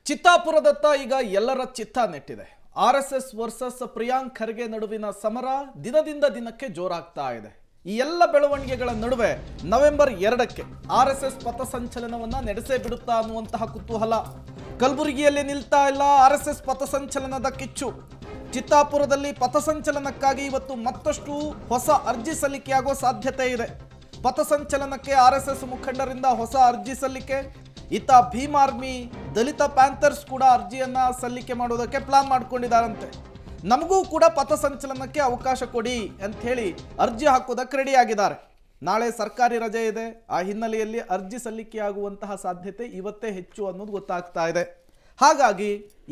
ಚಿತ್ತಾಪುರದತ್ತ ಈಗ ಎಲ್ಲರ ಚಿತ್ತ ನೆಟ್ಟಿದೆ. ಆರ್ಎಸ್ಎಸ್ ವರ್ಸಸ್ ಪ್ರಿಯಾಂಕ್ ಖರ್ಗೆ ನಡುವಿನ ಸಮರ ದಿನದಿಂದ ದಿನಕ್ಕೆ ಜೋರಾಗ್ತಾ ಇದೆ. ಈ ಎಲ್ಲ ಬೆಳವಣಿಗೆಗಳ ನಡುವೆ ನವೆಂಬರ್ 2ಕ್ಕೆ ಆರ್ಎಸ್ಎಸ್ ಪಥಸಂಚಲನವನ್ನ ನಡೆಸೇ ಬಿಡುತ್ತಾ ಅನ್ನುವಂತಹ ಕುತೂಹಲ. ಕಲಬುರಗಿಯಲ್ಲಿ ನಿಲ್ತಾ ಇಲ್ಲ ಆರ್ಎಸ್ಎಸ್ ಪಥಸಂಚಲನದ ಕಿಚ್ಚು. ಚಿತ್ತಾಪುರದಲ್ಲಿ ಪಥಸಂಚಲನಕ್ಕಾಗಿ ಇವತ್ತು ಮತ್ತಷ್ಟು ಹೊಸ ಅರ್ಜಿ ಸಲ್ಲಿಕೆಯಾಗೋ ಸಾಧ್ಯತೆ ಇದೆ. ಪಥಸಂಚಲನಕ್ಕೆ ಆರ್ಎಸ್ಎಸ್ ಮುಖಂಡರಿಂದ ಹೊಸ ಅರ್ಜಿ ಸಲ್ಲಿಕೆ. ಇತ್ತ ಭೀಮ್ ಆರ್ಮಿ, ದಲಿತ ಪ್ಯಾಂಥರ್ಸ್ ಕೂಡ ಅರ್ಜಿಯನ್ನ ಸಲ್ಲಿಕೆ ಮಾಡೋದಕ್ಕೆ ಪ್ಲಾನ್ ಮಾಡ್ಕೊಂಡಿದ್ದಾರಂತೆ. ನಮಗೂ ಕೂಡ ಪಥಸಂಚಲನಕ್ಕೆ ಅವಕಾಶ ಕೊಡಿ ಅಂತ ಹೇಳಿ ಅರ್ಜಿ ಹಾಕೋದಕ್ಕೆ ರೆಡಿ ಆಗಿದ್ದಾರೆ. ನಾಳೆ ಸರ್ಕಾರಿ ರಜೆ ಇದೆ. ಆ ಹಿನ್ನೆಲೆಯಲ್ಲಿ ಅರ್ಜಿ ಸಲ್ಲಿಕೆಯಾಗುವಂತಹ ಸಾಧ್ಯತೆ ಇವತ್ತೇ ಹೆಚ್ಚು ಅನ್ನೋದು ಗೊತ್ತಾಗ್ತಾ ಇದೆ. ಹಾಗಾಗಿ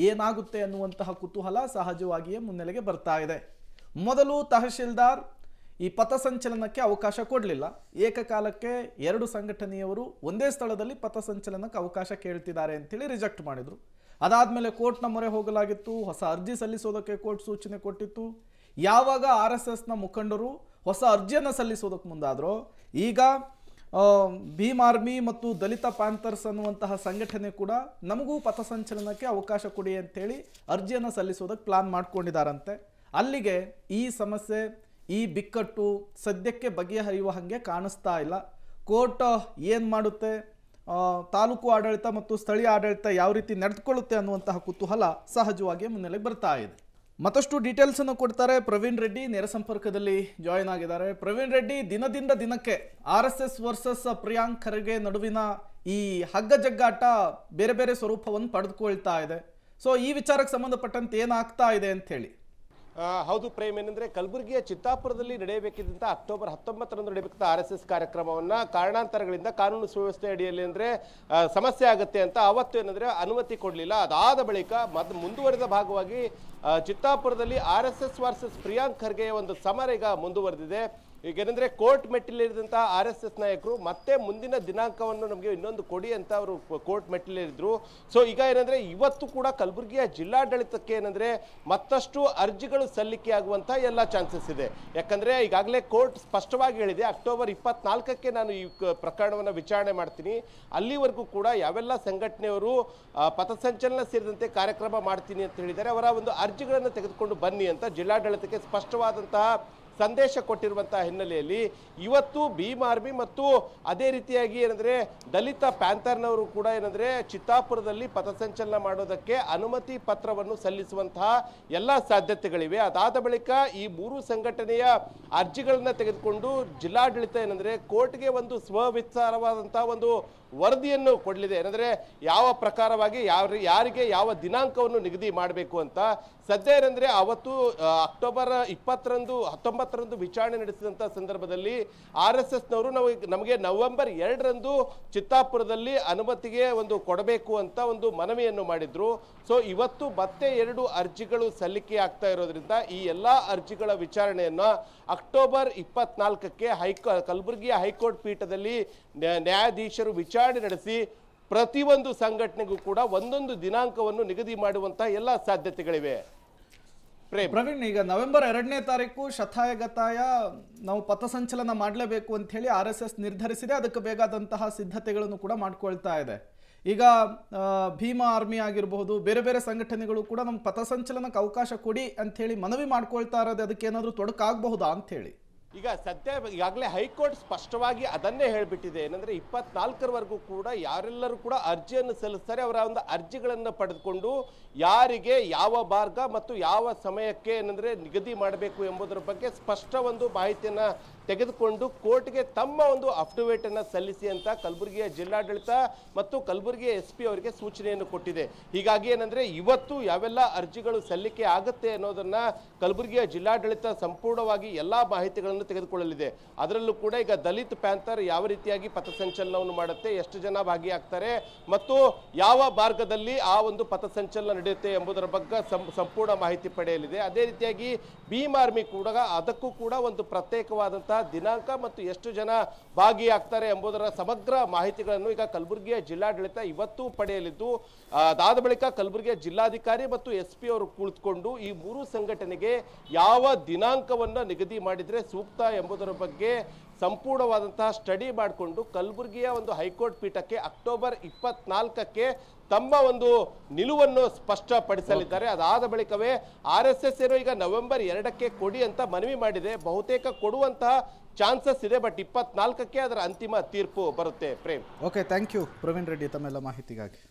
ಏನಾಗುತ್ತೆ ಅನ್ನುವಂತಹ ಕುತೂಹಲ ಸಹಜವಾಗಿಯೇ ಮುನ್ನೆಲೆಗೆ ಬರ್ತಾ ಇದೆ. ಮೊದಲು ತಹಶೀಲ್ದಾರ್ ಈ ಪಥಸಂಚಲನಕ್ಕೆ ಅವಕಾಶ ಕೊಡಲಿಲ್ಲ. ಏಕಕಾಲಕ್ಕೆ 2 ಸಂಘಟನೆಯವರು ಒಂದೇ ಸ್ಥಳದಲ್ಲಿ ಪಥಸಂಚಲನಕ್ಕೆ ಅವಕಾಶ ಕೇಳ್ತಿದ್ದಾರೆ ಅಂತೇಳಿ ರಿಜೆಕ್ಟ್ ಮಾಡಿದ್ರು. ಅದಾದಮೇಲೆ ಕೋರ್ಟ್ನ ಮೊರೆ ಹೋಗಲಾಗಿತ್ತು. ಹೊಸ ಅರ್ಜಿ ಸಲ್ಲಿಸೋದಕ್ಕೆ ಕೋರ್ಟ್ ಸೂಚನೆ ಕೊಟ್ಟಿತ್ತು. ಯಾವಾಗ RSSನ ಮುಖಂಡರು ಹೊಸ ಅರ್ಜಿಯನ್ನು ಸಲ್ಲಿಸೋದಕ್ಕೆ ಮುಂದಾದರೂ ಈಗ ಭೀಮ್ ಆರ್ಮಿ ಮತ್ತು ದಲಿತ ಪ್ಯಾಂಥರ್ಸ್ ಅನ್ನುವಂತಹ ಸಂಘಟನೆ ಕೂಡ ನಮಗೂ ಪಥಸಂಚಲನಕ್ಕೆ ಅವಕಾಶ ಕೊಡಿ ಅಂತೇಳಿ ಅರ್ಜಿಯನ್ನು ಸಲ್ಲಿಸೋದಕ್ಕೆ ಪ್ಲಾನ್ ಮಾಡ್ಕೊಂಡಿದ್ದಾರಂತೆ. ಅಲ್ಲಿಗೆ ಈ ಸಮಸ್ಯೆ, ಈ ಬಿಕ್ಕಟ್ಟು ಸದ್ಯಕ್ಕೆ ಬಗೆಹರಿಯುವ ಹಾಗೆ ಕಾಣಿಸ್ತಾ ಇಲ್ಲ. ಕೋರ್ಟ್ ಏನು ಮಾಡುತ್ತೆ, ತಾಲೂಕು ಆಡಳಿತ ಮತ್ತು ಸ್ಥಳೀಯ ಆಡಳಿತ ಯಾವ ರೀತಿ ನಡೆದುಕೊಳ್ಳುತ್ತೆ ಅನ್ನುವಂತಹ ಕುತೂಹಲ ಸಹಜವಾಗಿ ಮುನ್ನೆಲೆಗೆ ಬರ್ತಾ ಇದೆ. ಮತ್ತಷ್ಟು ಡೀಟೇಲ್ಸ್ ಅನ್ನು ಕೊಡ್ತಾರೆ ಪ್ರವೀಣ್ ರೆಡ್ಡಿ, ನೇರ ಸಂಪರ್ಕದಲ್ಲಿ ಜಾಯಿನ್ ಆಗಿದ್ದಾರೆ. ಪ್ರವೀಣ್ ರೆಡ್ಡಿ, ದಿನದಿಂದ ದಿನಕ್ಕೆ RSS ವರ್ಸಸ್ ಪ್ರಿಯಾಂಕ್ ಖರ್ಗೆ ನಡುವಿನ ಈ ಹಗ್ಗ ಜಗ್ಗಾಟ ಬೇರೆ ಬೇರೆ ಸ್ವರೂಪವನ್ನು ಪಡೆದುಕೊಳ್ತಾ ಇದೆ. ಸೊ ಈ ವಿಚಾರಕ್ಕೆ ಸಂಬಂಧಪಟ್ಟಂತೆ ಏನಾಗ್ತಾ ಇದೆ ಅಂತ ಹೇಳಿ. ಹೌದು ಪ್ರೇಮ್, ಏನಂದ್ರೆ ಕಲಬುರಗಿಯ ಚಿತ್ತಾಪುರದಲ್ಲಿ ನಡೆಯಬೇಕಿದ್ದಂತ ಅಕ್ಟೋಬರ್ 19ರಂದು ನಡೆಯಬೇಕಿದ್ದ RSS ಕಾರ್ಯಕ್ರಮವನ್ನ ಕಾರಣಾಂತರಗಳಿಂದ ಕಾನೂನು ಸುವ್ಯವಸ್ಥೆ ಅಡಿಯಲ್ಲಿ ಅಂದ್ರೆ ಸಮಸ್ಯೆ ಆಗುತ್ತೆ ಅಂತ ಅವತ್ತು ಏನಂದ್ರೆ ಅನುಮತಿ ಕೊಡಲಿಲ್ಲ. ಅದಾದ ಬಳಿಕ ಮುಂದುವರೆದ ಭಾಗವಾಗಿ ಚಿತ್ತಾಪುರದಲ್ಲಿ RSS ವರ್ಸಸ್ ಪ್ರಿಯಾಂಕ್ ಖರ್ಗೆ ಒಂದು ಸಮರ ಈಗ ಮುಂದುವರೆದಿದೆ. ಈಗ ಏನಂದ್ರೆ ಕೋರ್ಟ್ ಮೆಟ್ಟಿಲೇರಿದಂತಹ RSS ನಾಯಕರು ಮತ್ತೆ ಮುಂದಿನ ದಿನಾಂಕವನ್ನು ನಮಗೆ ಇನ್ನೊಂದು ಕೊಡಿ ಅಂತ ಅವರು ಕೋರ್ಟ್ ಮೆಟ್ಟಿಲೇರಿದ್ರು. ಸೊ ಈಗ ಏನಂದ್ರೆ ಇವತ್ತು ಕೂಡ ಕಲಬುರಗಿಯ ಜಿಲ್ಲಾಡಳಿತಕ್ಕೆ ಏನಂದ್ರೆ ಮತ್ತಷ್ಟು ಅರ್ಜಿಗಳು ಸಲ್ಲಿಕೆ ಆಗುವಂತ ಎಲ್ಲ ಚಾನ್ಸಸ್ ಇದೆ. ಯಾಕಂದ್ರೆ ಈಗಾಗಲೇ ಕೋರ್ಟ್ ಸ್ಪಷ್ಟವಾಗಿ ಹೇಳಿದೆ, ಅಕ್ಟೋಬರ್ 24ಕ್ಕೆ ನಾನು ಈ ಪ್ರಕರಣವನ್ನು ವಿಚಾರಣೆ ಮಾಡ್ತೀನಿ. ಅಲ್ಲಿವರೆಗೂ ಕೂಡ ಯಾವೆಲ್ಲ ಸಂಘಟನೆಯವರು ಪಥಸಂಚಲನ ಸೇರಿದಂತೆ ಕಾರ್ಯಕ್ರಮ ಮಾಡ್ತೀನಿ ಅಂತ ಹೇಳಿದ್ದಾರೆ, ಅವರ ಒಂದು ಅರ್ಜಿಗಳನ್ನು ತೆಗೆದುಕೊಂಡು ಬನ್ನಿ ಅಂತ ಜಿಲ್ಲಾಡಳಿತಕ್ಕೆ ಸ್ಪಷ್ಟವಾದಂತಹ ಸಂದೇಶ ಕೊಟ್ಟಿರುವಂತಹ ಹಿನ್ನೆಲೆಯಲ್ಲಿ ಇವತ್ತು ಭೀಮ್ ಆರ್ಮಿ ಮತ್ತು ಅದೇ ರೀತಿಯಾಗಿ ಏನಂದ್ರೆ ದಲಿತ ಪ್ಯಾಂಥರ್ನವರು ಕೂಡ ಏನಂದ್ರೆ ಚಿತ್ತಾಪುರದಲ್ಲಿ ಪಥಸಂಚಲನ ಮಾಡೋದಕ್ಕೆ ಅನುಮತಿ ಪತ್ರವನ್ನು ಸಲ್ಲಿಸುವಂತಹ ಎಲ್ಲ ಸಾಧ್ಯತೆಗಳಿವೆ. ಅದಾದ ಬಳಿಕ ಈ 3 ಸಂಘಟನೆಯ ಅರ್ಜಿಗಳನ್ನ ತೆಗೆದುಕೊಂಡು ಜಿಲ್ಲಾಡಳಿತ ಏನಂದ್ರೆ ಕೋರ್ಟ್ಗೆ ಒಂದು ಸ್ವವಿಚಾರವಾದಂತಹ ಒಂದು ವರದಿಯನ್ನು ಕೊಡಲಿದೆ. ಏನಂದ್ರೆ ಯಾವ ಪ್ರಕಾರವಾಗಿ ಯಾರಿಗೆ ಯಾವ ದಿನಾಂಕವನ್ನು ನಿಗದಿ ಮಾಡಬೇಕು ಅಂತ. ಸದ್ಯ ಏನಂದ್ರೆ ಅವತ್ತು ಅಕ್ಟೋಬರ್ 19ರಂದು ವಿಚಾರಣೆ ನಡೆಸಿದಂತ ಸಂದರ್ಭದಲ್ಲಿ RSSನವರು ನಮಗೆ ನವೆಂಬರ್ 2ರಂದು ಚಿತ್ತಾಪುರದಲ್ಲಿ ಅನುಮತಿಗೆ ಒಂದು ಕೊಡಬೇಕು ಅಂತ ಒಂದು ಮನವಿಯನ್ನು ಮಾಡಿದ್ರು. ಸೊ ಇವತ್ತು ಮತ್ತೆ 2 ಅರ್ಜಿಗಳು ಸಲ್ಲಿಕೆ ಆಗ್ತಾ ಇರೋದ್ರಿಂದ ಈ ಎಲ್ಲಾ ಅರ್ಜಿಗಳ ವಿಚಾರಣೆಯನ್ನ ಅಕ್ಟೋಬರ್ 24ಕ್ಕೆ ಕಲಬುರಗಿಯ ಹೈಕೋರ್ಟ್ ಪೀಠದಲ್ಲಿ ನ್ಯಾಯಾಧೀಶರು ವಿಚಾರಣೆ ನಡೆಸಿ ಪ್ರತಿಯೊಂದು ಸಂಘಟನೆಗೂ ಕೂಡ ಒಂದೊಂದು ದಿನಾಂಕವನ್ನು ನಿಗದಿ ಮಾಡುವಂತಹ ಎಲ್ಲ ಸಾಧ್ಯತೆಗಳಿವೆ. ಪ್ರವೀಣ್, ಈಗ ನವೆಂಬರ್ 2ನೇ ತಾರೀಕು ಶತಾಯಗತಾಯ ನಾವು ಪಥಸಂಚಲನ ಮಾಡಲೇಬೇಕು ಅಂತ ಹೇಳಿ RSS ನಿರ್ಧರಿಸಿದೆ. ಅದಕ್ಕೆ ಬೇಕಾದಂತಹ ಸಿದ್ಧತೆಗಳನ್ನು ಕೂಡ ಮಾಡ್ಕೊಳ್ತಾ ಇದೆ. ಈಗ ಭೀಮಾ ಆರ್ಮಿ ಆಗಿರಬಹುದು, ಬೇರೆ ಬೇರೆ ಸಂಘಟನೆಗಳು ಕೂಡ ನಮ್ಗೆ ಪಥಸಂಚಲನಕ್ಕೆ ಅವಕಾಶ ಕೊಡಿ ಅಂತ ಹೇಳಿ ಮನವಿ ಮಾಡ್ಕೊಳ್ತಾ ಇರೋದು, ಅದಕ್ಕೆ ಏನಾದರೂ ತೊಡಕಾಗಬಹುದಾ ಅಂತ ಹೇಳಿ. ಈಗ ಸದ್ಯ ಈಗಾಗಲೇ ಹೈಕೋರ್ಟ್ ಸ್ಪಷ್ಟವಾಗಿ ಅದನ್ನೇ ಹೇಳ್ಬಿಟ್ಟಿದೆ. ಏನಂದ್ರೆ 24ರವರೆಗೂ ಕೂಡ ಯಾರೆಲ್ಲರೂ ಕೂಡ ಅರ್ಜಿಯನ್ನು ಸಲ್ಲಿಸ್ತಾರೆ ಅವರ ಒಂದು ಅರ್ಜಿಗಳನ್ನು ಪಡೆದುಕೊಂಡು ಯಾರಿಗೆ ಯಾವ ಮಾರ್ಗ ಮತ್ತು ಯಾವ ಸಮಯಕ್ಕೆ ಏನಂದ್ರೆ ನಿಗದಿ ಮಾಡಬೇಕು ಎಂಬುದರ ಬಗ್ಗೆ ಸ್ಪಷ್ಟ ಒಂದು ಮಾಹಿತಿಯನ್ನ ತೆಗೆದುಕೊಂಡು ಕೋರ್ಟ್ಗೆ ತಮ್ಮ ಒಂದು ಅಫಿಡವಿಟ್ ಅನ್ನ ಸಲ್ಲಿಸಿ ಅಂತ ಕಲಬುರಗಿಯ ಜಿಲ್ಲಾಡಳಿತ ಮತ್ತು ಕಲಬುರಗಿಯ SP ಅವರಿಗೆ ಸೂಚನೆಯನ್ನು ಕೊಟ್ಟಿದೆ. ಹೀಗಾಗಿ ಏನಂದ್ರೆ ಇವತ್ತು ಯಾವೆಲ್ಲ ಅರ್ಜಿಗಳು ಸಲ್ಲಿಕೆ ಆಗುತ್ತೆ ಅನ್ನೋದನ್ನ ಕಲಬುರಗಿಯ ಜಿಲ್ಲಾಡಳಿತ ಸಂಪೂರ್ಣವಾಗಿ ಎಲ್ಲಾ ಮಾಹಿತಿಗಳನ್ನು ತೆಗೆದುಕೊಳ್ಳಲಿದೆ. ಅದರಲ್ಲೂ ಕೂಡ ಈಗ ದಲಿತ ಪ್ಯಾಂಥರ್ ಯಾವ ರೀತಿಯಾಗಿ ಪಥಸಂಚಲನವನ್ನು ಮಾಡುತ್ತೆ, ಎಷ್ಟು ಜನ ಭಾಗಿಯಾಗ್ತಾರೆ ಮತ್ತು ಯಾವ ಮಾರ್ಗದಲ್ಲಿ ಆ ಒಂದು ಪಥಸಂಚಲನ ನಡೆಯುತ್ತೆ ಎಂಬುದರ ಬಗ್ಗೆ ಸಂಪೂರ್ಣ ಮಾಹಿತಿ ಪಡೆಯಲಿದೆ. ಅದೇ ರೀತಿಯಾಗಿ ಭೀಮ್ ಆರ್ಮಿ ಕೂಡ ಅದಕ್ಕೂ ಕೂಡ ಒಂದು ಪ್ರತ್ಯೇಕವಾದಂತಹ ದಿನಾಂಕ ಮತ್ತು ಎಷ್ಟು ಜನ ಭಾಗಿಯಾಗ್ತಾರೆ ಎಂಬುದರ ಸಮಗ್ರ ಮಾಹಿತಿಗಳನ್ನು ಈಗ ಕಲಬುರಗಿಯ ಜಿಲ್ಲಾಡಳಿತ ಇವತ್ತು ಪಡೆಯಲಿದ್ದು, ಅದಾದ ಬಳಿಕ ಕಲಬುರಗಿಯ ಜಿಲ್ಲಾಧಿಕಾರಿ ಮತ್ತು SP ಅವರು ಕುಳಿತುಕೊಂಡು ಈ 3 ಸಂಘಟನೆಗೆ ಯಾವ ದಿನಾಂಕವನ್ನ ನಿಗದಿ ಮಾಡಿದ್ರೆ ಸೂಕ್ತ ಸೂಕ್ತ ಎಂಬುದರ ಬಗ್ಗೆ ಸಂಪೂರ್ಣವಾದಂತಹ ಸ್ಟಡಿ ಮಾಡಿಕೊಂಡು ಕಲಬುರಗಿಯ ಒಂದು ಹೈಕೋರ್ಟ್ ಪೀಠಕ್ಕೆ ಅಕ್ಟೋಬರ್ 24ಕ್ಕೆ ತಮ್ಮ ಒಂದು ನಿಲುವನ್ನು ಸ್ಪಷ್ಟಪಡಿಸಲಿದ್ದಾರೆ. ಅದಾದ ಬಳಿಕವೇ RSS ಏನೋ ಈಗ ನವೆಂಬರ್ 2ಕ್ಕೆ ಕೊಡಿ ಅಂತ ಮನವಿ ಮಾಡಿದೆ. ಬಹುತೇಕ ಕೊಡುವಂತಹ ಚಾನ್ಸಸ್ ಇದೆ, ಬಟ್ 24ಕ್ಕೆ ಅದರ ಅಂತಿಮ ತೀರ್ಪು ಬರುತ್ತೆ. Prem. Okay, thank you Praveen Reddy ತಮ್ಮೆಲ್ಲ ಮಾಹಿತಿಗಾಗಿ.